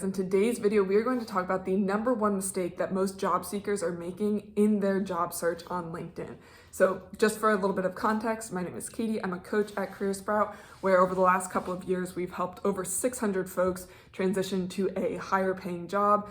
In today's video, we are going to talk about the number one mistake that most job seekers are making in their job search on LinkedIn. So just for a little bit of context, my name is Katie. I'm a coach at CareerSprout, where over the last couple of years, we've helped over 600 folks transition to a higher paying job,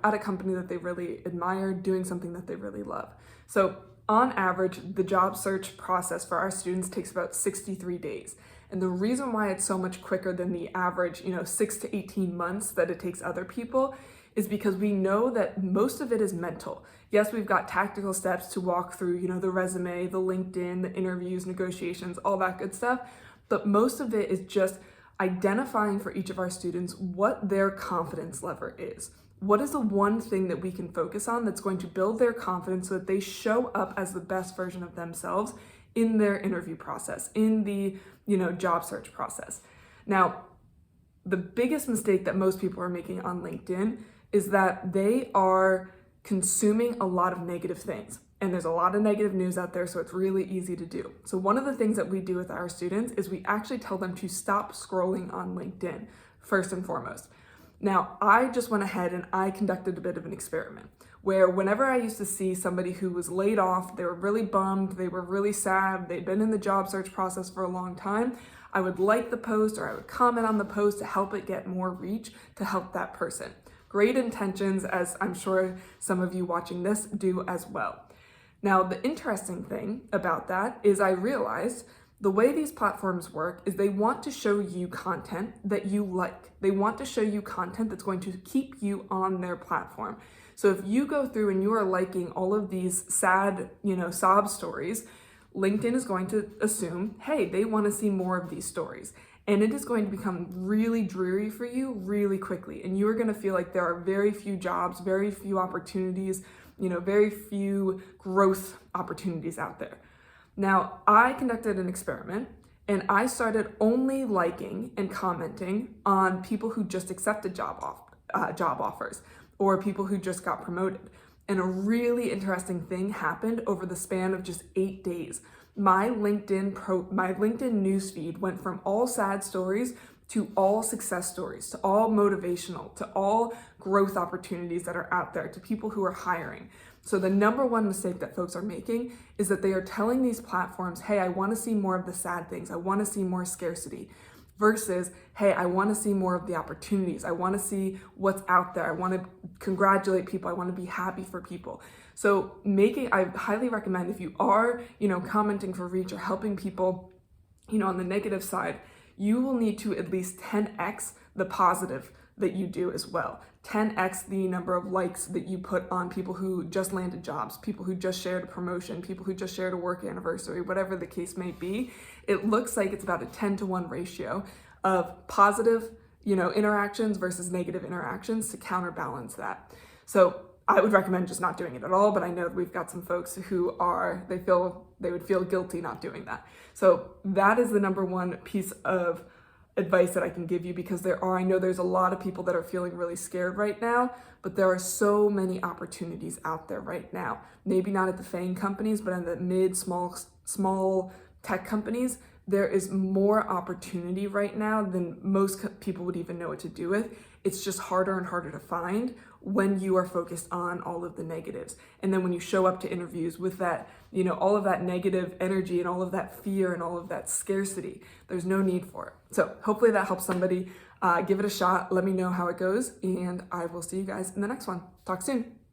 at a company that they really admire, doing something that they really love. So on average, the job search process for our students takes about 63 days. And the reason why it's so much quicker than the average, 6 to 18 months that it takes other people is because we know that most of it is mental. Yes, we've got tactical steps to walk through, the resume, the LinkedIn, the interviews, negotiations, all that good stuff. But most of it is just identifying for each of our students what their confidence level is. What is the one thing that we can focus on that's going to build their confidence so that they show up as the best version of themselves in their interview process, in the, job search process. Now, the biggest mistake that most people are making on LinkedIn is that they are consuming a lot of negative things. And there's a lot of negative news out there, so it's really easy to do. So one of the things that we do with our students is we actually tell them to stop scrolling on LinkedIn, first and foremost. Now, I just went ahead and I conducted a bit of an experiment where whenever I used to see somebody who was laid off, they were really bummed, they were really sad, they'd been in the job search process for a long time, I would like the post or I would comment on the post to help it get more reach to help that person. Great intentions, as I'm sure some of you watching this do as well. Now, the interesting thing about that is I realized the way these platforms work is they want to show you content that you like. They want to show you content that's going to keep you on their platform. So if you go through and you are liking all of these sad, sob stories, LinkedIn is going to assume, hey, they want to see more of these stories. And it is going to become really dreary for you really quickly. And you are going to feel like there are very few jobs, very few opportunities, very few growth opportunities out there. Now, I conducted an experiment and I started only liking and commenting on people who just accepted job offers or people who just got promoted. And a really interesting thing happened over the span of just 8 days. My LinkedIn newsfeed went from all sad stories to all success stories, to all motivational, to all growth opportunities that are out there, to people who are hiring. So the number one mistake that folks are making is that they are telling these platforms, hey, I want to see more of the sad things. I want to see more scarcity versus, hey, I want to see more of the opportunities. I want to see what's out there. I want to congratulate people. I want to be happy for people. So I highly recommend if you are, commenting for reach or helping people, on the negative side, you will need to at least 10x the positive that you do as well. 10x the number of likes that you put on people who just landed jobs, people who just shared a promotion, people who just shared a work anniversary, whatever the case may be. It looks like it's about a 10-to-1 ratio of positive, interactions versus negative interactions to counterbalance that. So I would recommend just not doing it at all, but I know that we've got some folks who they would feel guilty not doing that. So that is the number one piece of advice that I can give you, because I know there's a lot of people that are feeling really scared right now, but there are so many opportunities out there right now. Maybe not at the FANG companies, but in the small tech companies, there is more opportunity right now than most people would even know what to do with. It's just harder and harder to find when you are focused on all of the negatives. And then when you show up to interviews with that, all of that negative energy and all of that fear and all of that scarcity, there's no need for it. So hopefully that helps somebody. Give it a shot. Let me know how it goes, and I will see you guys in the next one. Talk soon.